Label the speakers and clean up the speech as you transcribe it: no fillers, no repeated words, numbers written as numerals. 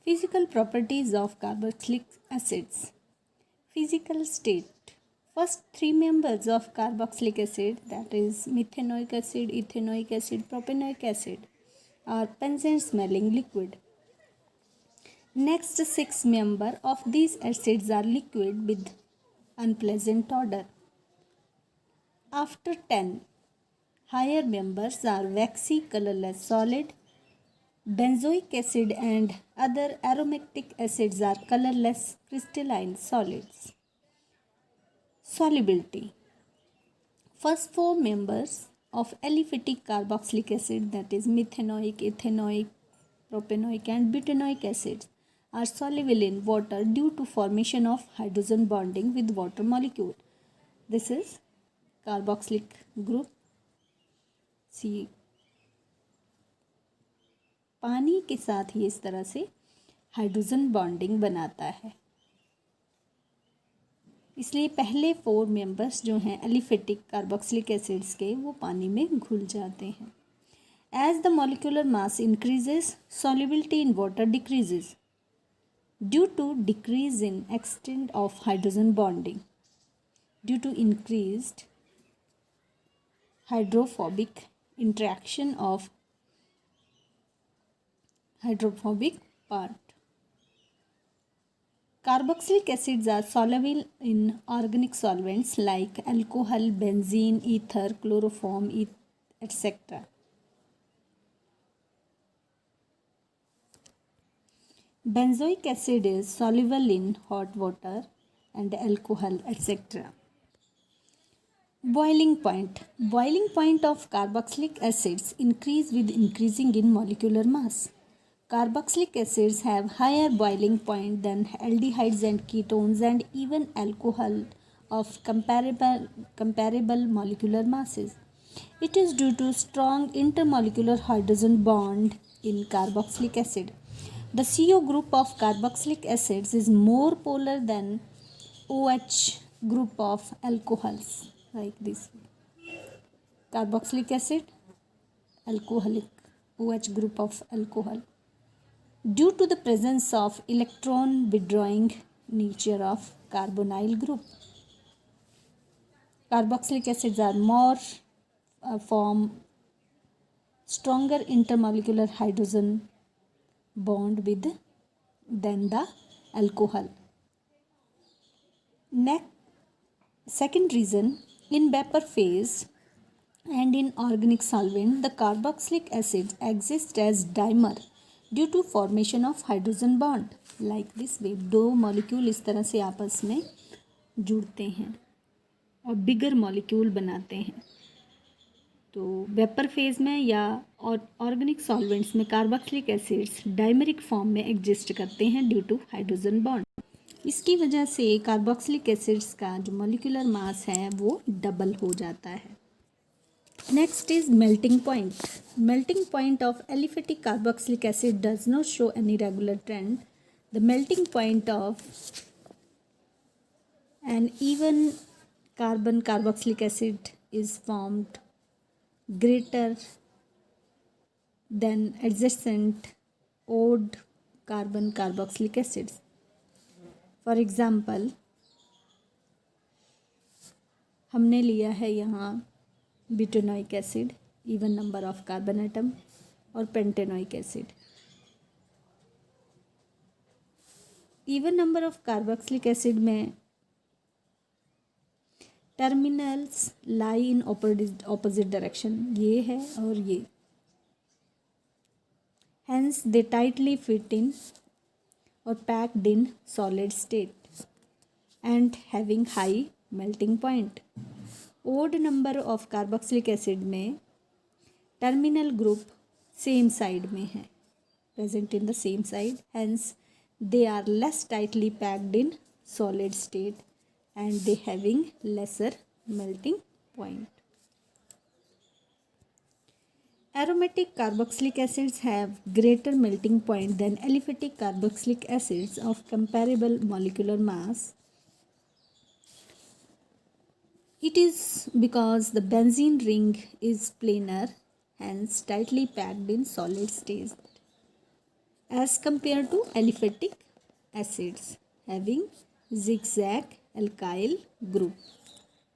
Speaker 1: Physical properties of carboxylic acids. Physical state. First three members of carboxylic acid, that is methanoic acid, ethanoic acid, propanoic acid, are pungent smelling liquid. Next six members of these acids are liquid with unpleasant odor. After 10, higher members are waxy colorless solid. Benzoic acid and other aromatic acids are colorless crystalline solids. Solubility. First four members of aliphatic carboxylic acid, that is methanoic, ethanoic, propanoic and butanoic acids, are soluble in water due to formation of hydrogen bonding with water molecule. This is carboxylic group C. पानी के साथ ही इस तरह से hydrogen bonding बनाता है, इसलिए पहले फोर मेंबर्स जो हैं एलिफेटिक कार्बोक्सिलिक एसिड्स के, वो पानी में घुल जाते हैं. As the molecular mass increases, solubility in water decreases due to decrease in extent of hydrogen bonding. Due to increased hydrophobic interaction of hydrophobic part. Carboxylic acids are soluble in organic solvents like alcohol, benzene, ether, chloroform, etc. Benzoic acid is soluble in hot water and alcohol, etc. Boiling point. Boiling point of carboxylic acids increase with increasing in molecular mass. Carboxylic acids have higher boiling point than aldehydes and ketones and even alcohol of comparable molecular masses. It is due to strong intermolecular hydrogen bond in carboxylic acid. The CO group of carboxylic acids is more polar than OH group of alcohols, like this. Carboxylic acid, alcoholic, OH group of alcohol. Due to the presence of electron withdrawing nature of carbonyl group. Carboxylic acids are more form stronger intermolecular hydrogen bond with than the alcohol. Second reason, in vapor phase and in organic solvent, the carboxylic acids exist as dimer due to formation of hydrogen bond, like this way. दो molecule इस तरह से आपस में जुड़ते हैं और बिगर molecule बनाते हैं. तो वेपर फेज में या और ऑर्गेनिक सॉल्वेंट्स में कार्बोक्सिलिक एसिड्स डाइमेरिक फॉर्म में एग्जिस्ट करते हैं ड्यू टू हाइड्रोजन बॉन्ड. इसकी वजह से कार्बोक्सिलिक एसिड्स का जो मॉलिक्यूलर मास है वो डबल हो जाता है. Next is melting point. Melting point of aliphatic carboxylic acid does not show any regular trend. The melting point of an even carbon carboxylic acid is formed greater than adjacent odd carbon carboxylic acids. For example, हमने लिया है यहाँ butanoic acid, even number of carbon atom, और pentanoic acid. Even number of carboxylic acid में terminals lie in opposite direction, ये है और ये. Hence they tightly fit in और packed in solid state and having high melting point. Odd number of carboxylic acid में terminal group same side में है, present in the same side, hence they are less tightly packed in solid state and they having laser melting point. Aromatic carboxylic acids have greater melting point than aliphatic carboxylic acids of comparable molecular mass. It is because the benzene ring is planar, hence tightly packed in solid state. as compared to aliphatic acids having zigzag alkyl group.